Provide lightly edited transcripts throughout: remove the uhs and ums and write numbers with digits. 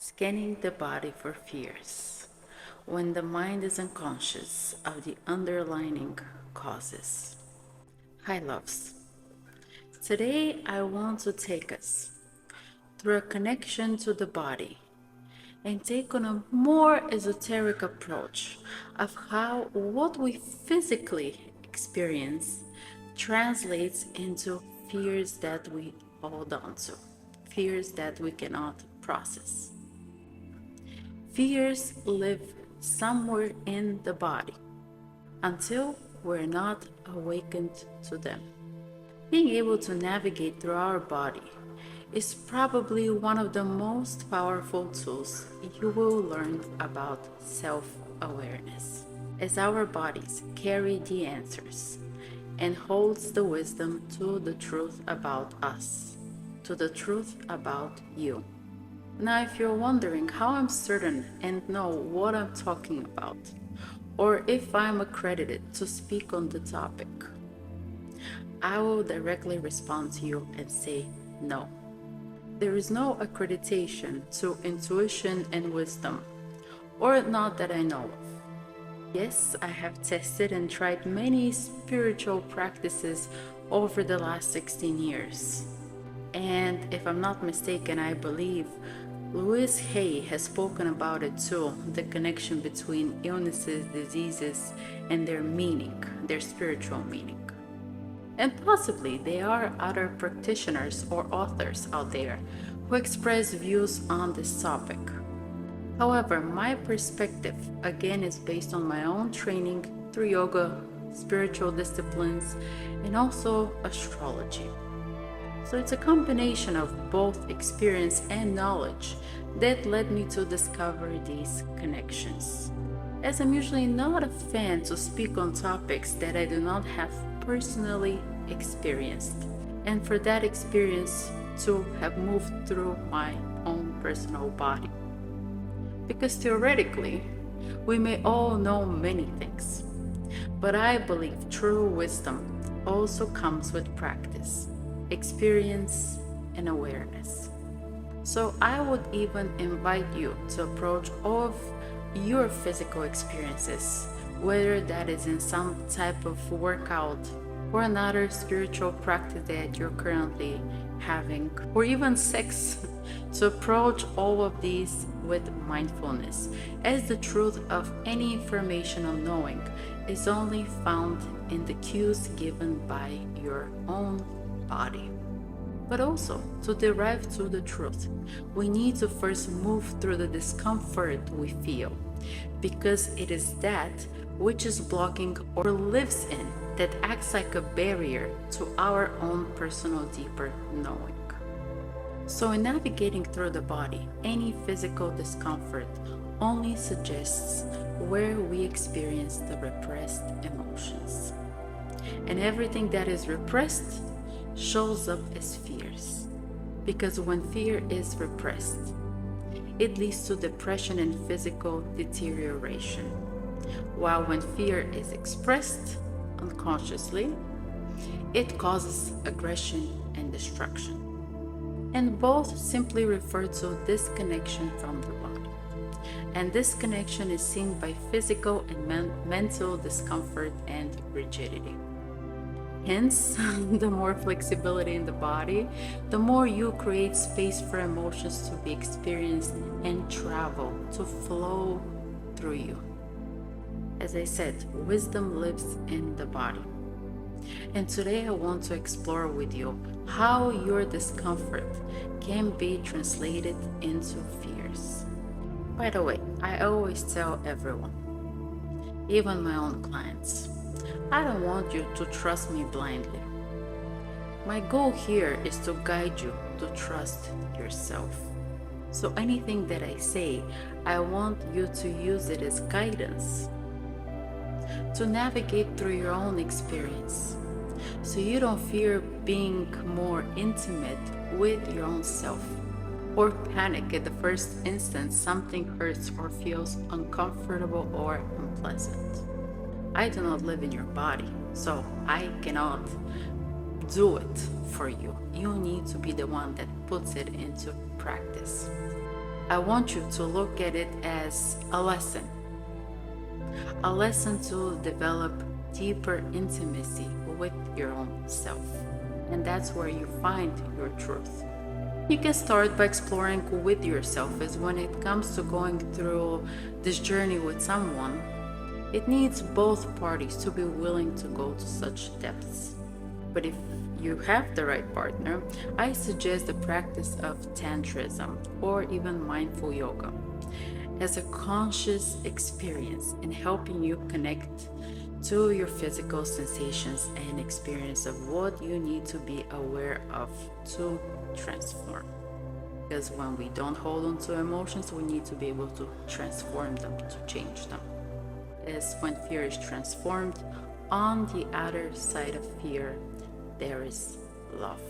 Scanning the body for fears when the mind is unconscious of the underlying causes. Hi, loves. Today I want to take us through a connection to the body and take on a more esoteric approach of how what we physically experience translates into fears that we hold on to, fears that we cannot process. Fears live somewhere in the body until we're not awakened to them. Being able to navigate through our body is probably one of the most powerful tools you will learn about self-awareness, as our bodies carry the answers and holds the wisdom to the truth about us, to the truth about you. Now, if you're wondering how I'm certain and know what I'm talking about, or if I'm accredited to speak on the topic, I will directly respond to you and say no. There is no accreditation to intuition and wisdom, or not that I know of. Yes, I have tested and tried many spiritual practices over the last 16 years. And if I'm not mistaken, I believe Louise Hay has spoken about it too, the connection between illnesses, diseases, and their meaning, their spiritual meaning. And possibly there are other practitioners or authors out there who express views on this topic. However, my perspective again is based on my own training through yoga, spiritual disciplines, and also astrology. So it's a combination of both experience and knowledge that led me to discover these connections. As I'm usually not a fan to speak on topics that I do not have personally experienced, and for that experience to have moved through my own personal body. Because theoretically, we may all know many things, but I believe true wisdom also comes with practice, experience, and awareness. So I would even invite you to approach all of your physical experiences, whether that is in some type of workout or another spiritual practice that you're currently having, or even sex, to approach all of these with mindfulness, as the truth of any information on knowing is only found in the cues given by your own body. But also, to derive to the truth, we need to first move through the discomfort we feel, because it is that which is blocking or lives in that acts like a barrier to our own personal deeper knowing. So in navigating through the body, any physical discomfort only suggests where we experience the repressed emotions. And everything that is repressed shows up as fears, because when fear is repressed, it leads to depression and physical deterioration, while when fear is expressed unconsciously, it causes aggression and destruction. And both simply refer to disconnection from the body, and this connection is seen by physical and mental discomfort and rigidity. Hence, the more flexibility in the body, the more you create space for emotions to be experienced and travel, to flow through you. As I said, wisdom lives in the body. And today I want to explore with you how your discomfort can be translated into fears. By the way, I always tell everyone, even my own clients, I don't want you to trust me blindly. My goal here is to guide you to trust yourself. So anything that I say, I want you to use it as guidance to navigate through your own experience, so you don't fear being more intimate with your own self, or panic at the first instance something hurts or feels uncomfortable or unpleasant. I do not live in your body, so I cannot do it for you. You need to be the one that puts it into practice. I want you to look at it as a lesson to develop deeper intimacy with your own self. And that's where you find your truth. You can start by exploring with yourself, as when it comes to going through this journey with someone, it needs both parties to be willing to go to such depths. But if you have the right partner, I suggest the practice of tantrism or even mindful yoga as a conscious experience in helping you connect to your physical sensations and experience of what you need to be aware of to transform. Because when we don't hold on to emotions, we need to be able to transform them, to change them. As when fear is transformed, on the other side of fear, there is love.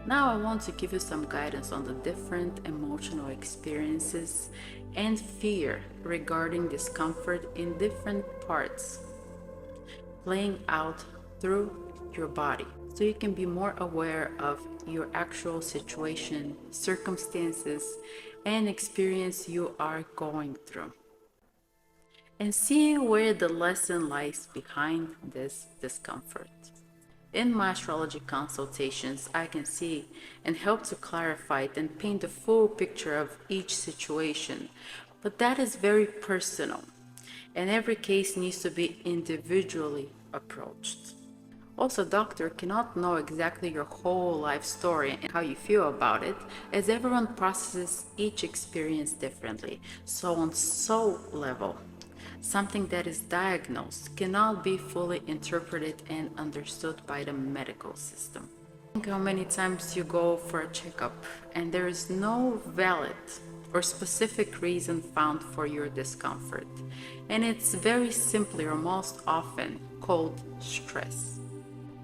Now I want to give you some guidance on the different emotional experiences and fear regarding discomfort in different parts, playing out through your body, so you can be more aware of your actual situation, circumstances, and experience you are going through, and see where the lesson lies behind this discomfort. In my astrology consultations, I can see and help to clarify it and paint a full picture of each situation, but that is very personal, and every case needs to be individually approached. Also, doctor cannot know exactly your whole life story and how you feel about it, as everyone processes each experience differently. So on soul level, something that is diagnosed cannot be fully interpreted and understood by the medical system. Think how many times you go for a checkup and there is no valid or specific reason found for your discomfort, and it's very simply or most often called stress.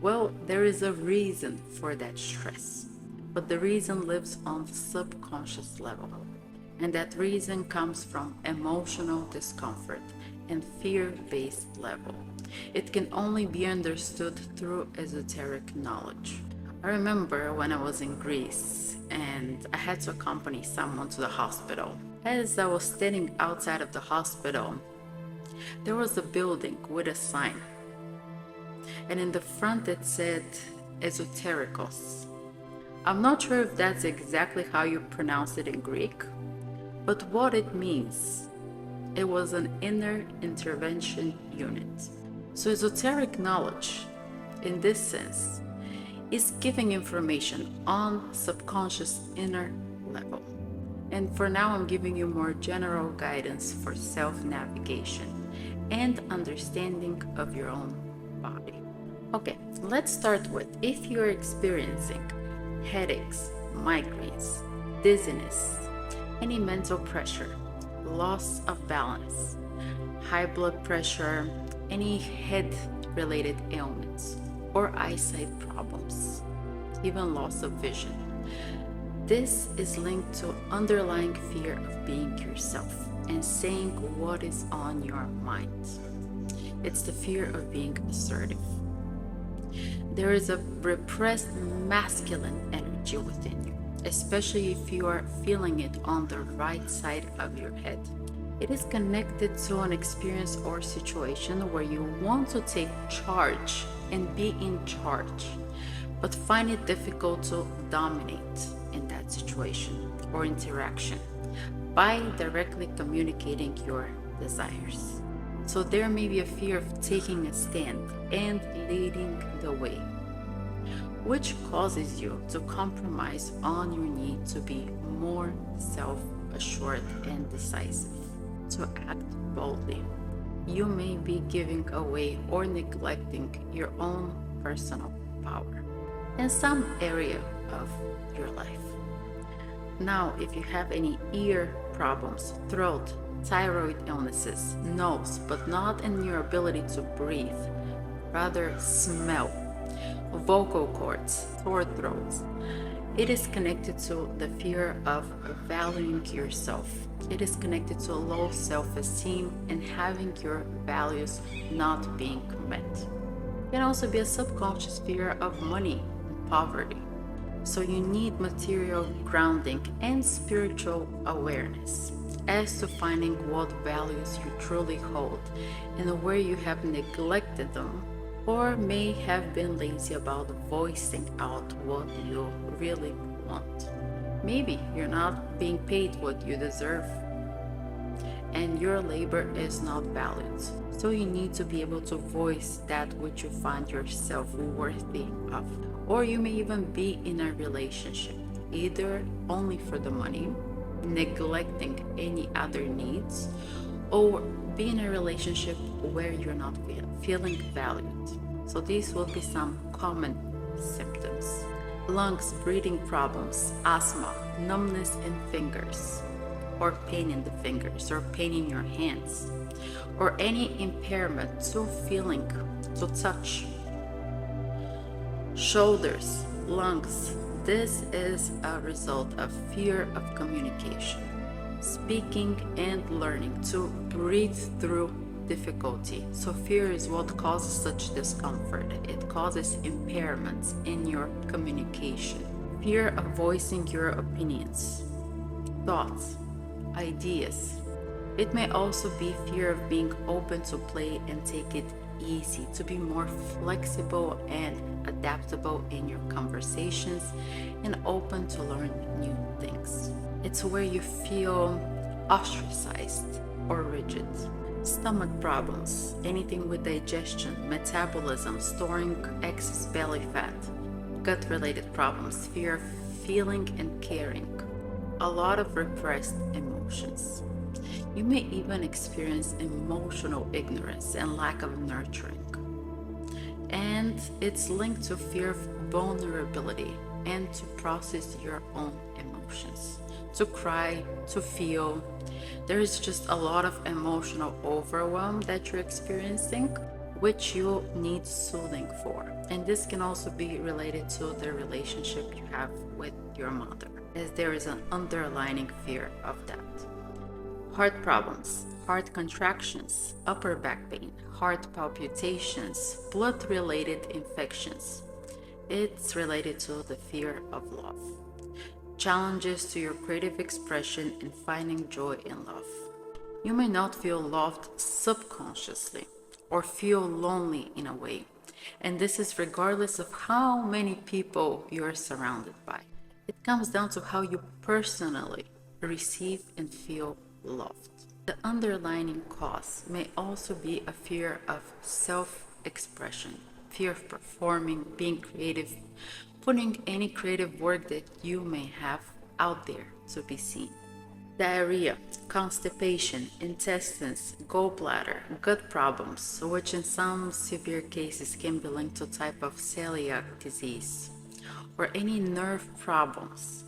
Well, there is a reason for that stress, but the reason lives on the subconscious level, and that reason comes from emotional discomfort and fear-based level. It can only be understood through esoteric knowledge. I remember when I was in Greece and I had to accompany someone to the hospital. As I was standing outside of the hospital, there was a building with a sign, and in the front it said Esoterikos. I'm not sure if that's exactly how you pronounce it in Greek, but what it means, it was an inner intervention unit. So esoteric knowledge, in this sense, is giving information on subconscious inner level. And for now, I'm giving you more general guidance for self-navigation and understanding of your own body. Okay, let's start with, if you're experiencing headaches, migraines, dizziness, any mental pressure, loss of balance, high blood pressure, any head-related ailments, or eyesight problems, even loss of vision. This is linked to underlying fear of being yourself and saying what is on your mind. It's the fear of being assertive. There is a repressed masculine energy within you, especially if you are feeling it on the right side of your head. It is connected to an experience or situation where you want to take charge and be in charge, but find it difficult to dominate in that situation or interaction by directly communicating your desires. So there may be a fear of taking a stand and leading the way, which causes you to compromise on your need to be more self-assured and decisive, to act boldly. You may be giving away or neglecting your own personal power in some area of your life. Now, if you have any ear problems, throat, thyroid illnesses, nose, but not in your ability to breathe, rather smell, vocal cords, sore throats, it is connected to the fear of valuing yourself. It is connected to a low self-esteem and having your values not being met. It can also be a subconscious fear of money and poverty. So you need material grounding and spiritual awareness as to finding what values you truly hold and where you have neglected them or may have been lazy about voicing out what you really want. Maybe you're not being paid what you deserve and your labor is not valued. So you need to be able to voice that which you find yourself worthy of. Or you may even be in a relationship, either only for the money, neglecting any other needs, or be in a relationship where you're not feeling valued. So these will be some common symptoms. Lungs, breathing problems, asthma, numbness in fingers, or pain in the fingers, or pain in your hands, or any impairment to feeling, to touch. Shoulders, lungs. This is a result of fear of communication, speaking and learning to breathe through difficulty. So fear is what causes such discomfort. It causes impairments in your communication. Fear of voicing your opinions, thoughts, ideas. It may also be fear of being open to play and take it easy, to be more flexible and adaptable in your conversations and open to learn new things. It's where you feel ostracized or rigid. Stomach problems, anything with digestion, metabolism, storing excess belly fat, gut-related problems, fear of feeling and caring, a lot of repressed emotions. You may even experience emotional ignorance and lack of nurturing. And it's linked to fear of vulnerability and to process your own emotions, to cry, to feel. There is just a lot of emotional overwhelm that you're experiencing, which you need soothing for. And this can also be related to the relationship you have with your mother, as there is an underlying fear of that. Heart problems, heart contractions, upper back pain, heart palpitations, blood-related infections. It's related to the fear of love. Challenges to your creative expression and finding joy in love. You may not feel loved subconsciously or feel lonely in a way, and this is regardless of how many people you're surrounded by. It comes down to how you personally receive and feel loved. The underlying cause may also be a fear of self-expression, fear of performing, being creative, putting any creative work that you may have out there to be seen. Diarrhea, constipation, intestines, gallbladder, gut problems, which in some severe cases can be linked to type of celiac disease, or any nerve problems,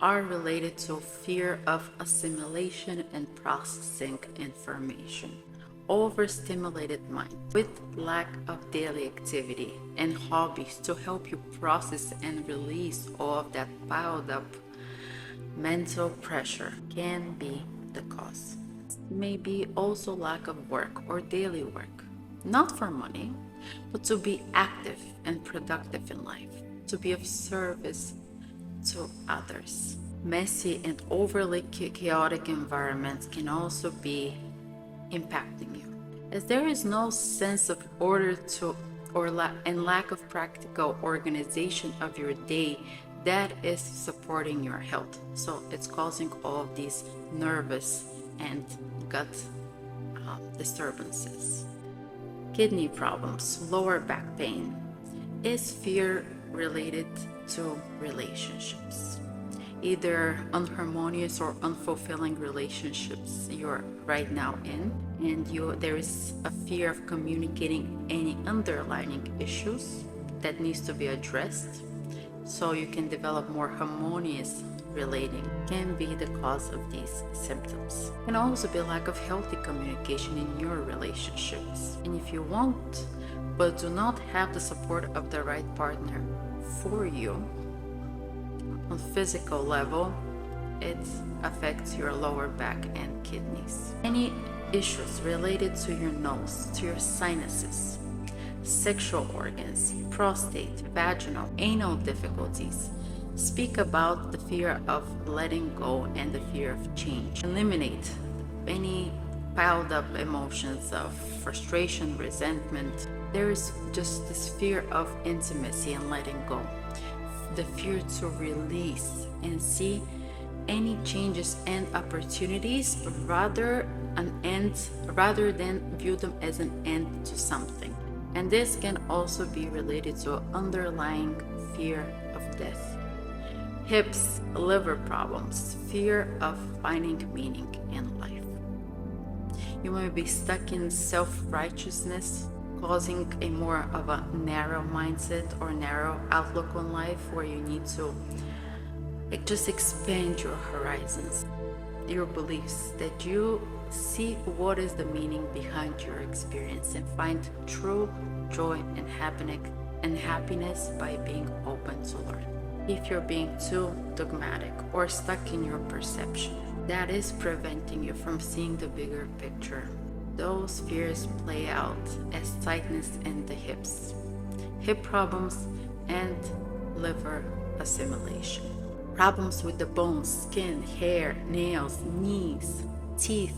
are related to fear of assimilation and processing information, overstimulated mind with lack of daily activity and hobbies to help you process and release all of that piled up mental pressure can be the cause. Maybe also lack of work or daily work, not for money, but to be active and productive in life, to be of service to others. Messy and overly chaotic environments can also be impacting you, as there is no sense of order to and lack of practical organization of your day that is supporting your health. So it's causing all of these nervous and gut disturbances. Kidney problems, lower back pain. Is fear related to relationships? Either unharmonious or unfulfilling relationships you're right now in, and there is a fear of communicating any underlying issues that needs to be addressed so you can develop more harmonious relating, can be the cause of these symptoms. It can also be a lack of healthy communication in your relationships. And if you want but do not have the support of the right partner for you on physical level, it affects your lower back and kidneys. Any issues related to your nose, to your sinuses, sexual organs, prostate, vaginal, anal difficulties, Speak about the fear of letting go and the fear of change. Eliminate any piled up emotions of frustration, resentment. There is just this fear of intimacy and letting go, the fear to release and see any changes and opportunities rather than view them as an end to something. And this can also be related to underlying fear of death. Hips, liver problems, fear of finding meaning in life. You might be stuck in self-righteousness, causing a more of a narrow mindset or narrow outlook on life, where you need to just expand your horizons, your beliefs, that you see what is the meaning behind your experience and find true joy and happiness by being open to learn. If you're being too dogmatic or stuck in your perception, that is preventing you from seeing the bigger picture. Those fears play out as tightness in the hips, hip problems, and liver assimilation. Problems with the bones, skin, hair, nails, knees, teeth,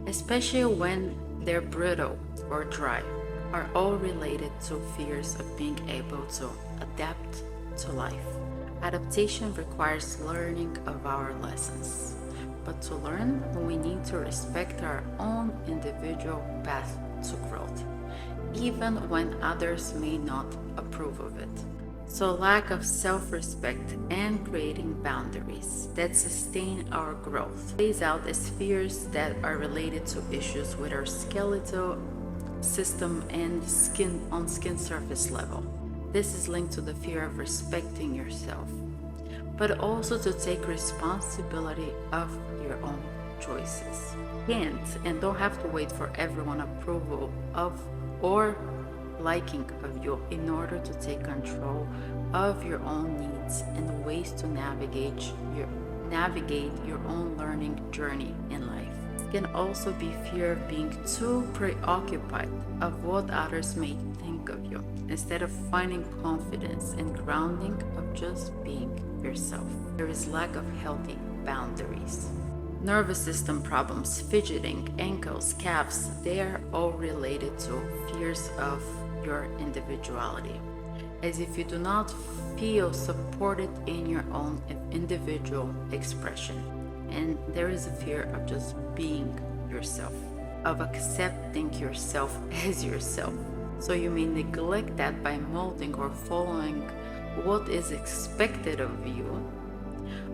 especially when they're brittle or dry, are all related to fears of being able to adapt to life. Adaptation requires learning of our lessons, but to learn, we need to respect our own individual path to growth, even when others may not approve of it. So lack of self-respect and creating boundaries that sustain our growth plays out as fears that are related to issues with our skeletal system and skin surface level. This is linked to the fear of respecting yourself, but also to take responsibility of your own choices. Can't and don't have to wait for everyone's approval of or liking of you in order to take control of your own needs and ways to navigate your own learning journey in life. It can also be fear of being too preoccupied of what others may think of you, instead of finding confidence and grounding of just being yourself. There is lack of healthy boundaries. Nervous system problems, fidgeting, ankles, calves, they are all related to fears of your individuality. As if you do not feel supported in your own individual expression. And there is a fear of just being yourself, of accepting yourself as yourself. So you may neglect that by molding or following what is expected of you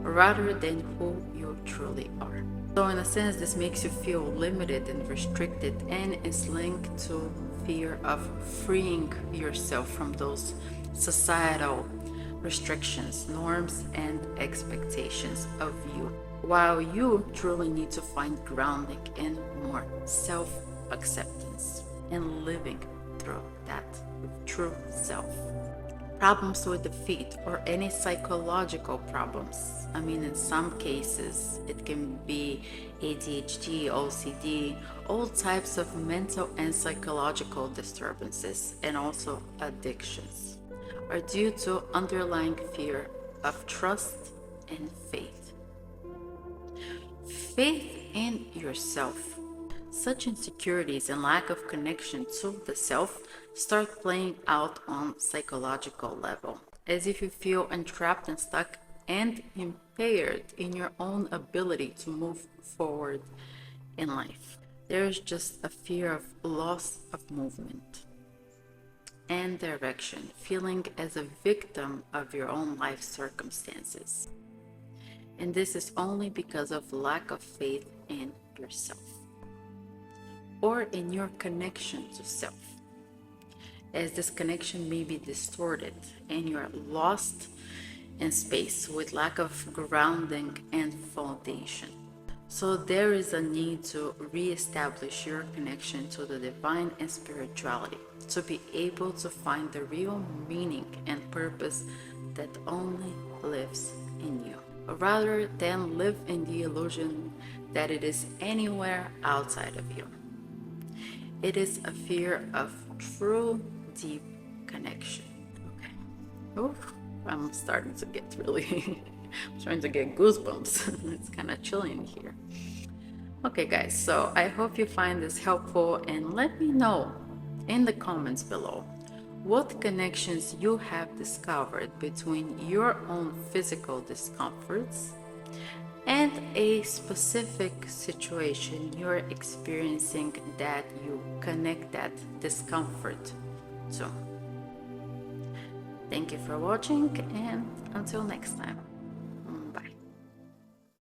rather than who you truly are. So in a sense, this makes you feel limited and restricted, and is linked to fear of freeing yourself from those societal restrictions, norms, and expectations of you, while you truly need to find grounding in more self-acceptance and living through that true self. Problems with the feet or any psychological problems. I mean, in some cases, it can be ADHD, OCD, all types of mental and psychological disturbances, and also addictions, are due to underlying fear of trust and faith. Faith in yourself. Such insecurities and lack of connection to the self start playing out on psychological level, as if you feel entrapped and stuck and impaired in your own ability to move forward in life. There is just a fear of loss of movement and direction, feeling as a victim of your own life circumstances. And this is only because of lack of faith in yourself or in your connection to self, as this connection may be distorted and you are lost in space with lack of grounding and foundation. So there is a need to reestablish your connection to the divine and spirituality, to be able to find the real meaning and purpose that only lives in you, rather than live in the illusion that it is anywhere outside of you. It is a fear of true deep connection. Okay. Oof. I'm starting to get really, I'm starting to get goosebumps. It's kind of chilly in here. Okay, guys, so I hope you find this helpful, and let me know in the comments below what connections you have discovered between your own physical discomforts and a specific situation you're experiencing that you connect that discomfort to. Thank you for watching, and until next time.